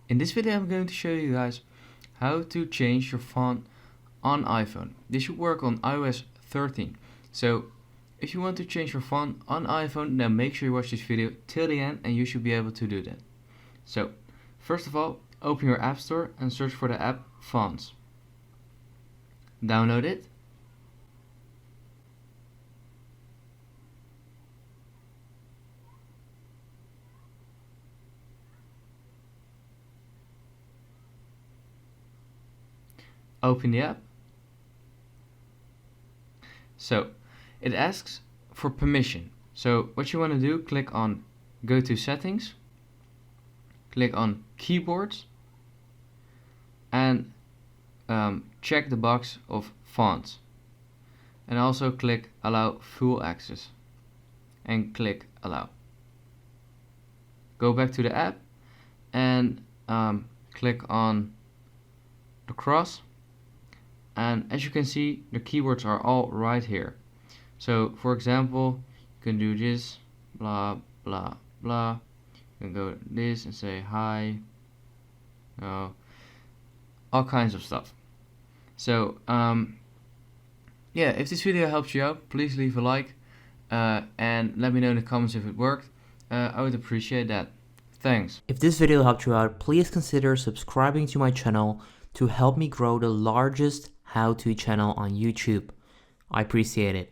In this video I'm going to show you guys how to change your font on iPhone. This should work on iOS 13. So if you want to change your font on iPhone, then make sure you watch this video till the end and you should be able to do that. So first of all, open your App Store and search for the app Fonts. Download it. Open the app. So it asks for permission. So what you want to do, click on Go to Settings, click on Keyboards, and check the box of Fonts. And also click Allow Full Access and click Allow. Go back to the app and click on the cross. And as you can see, the keywords are all right here. So for example, you can do this, blah, blah, blah. You can go to this and say hi, all kinds of stuff. So yeah, if this video helped you out, please leave a like and let me know in the comments if it worked. I would appreciate that. Thanks. If this video helped you out, please consider subscribing to my channel to help me grow the largest how-to channel on YouTube. I appreciate it.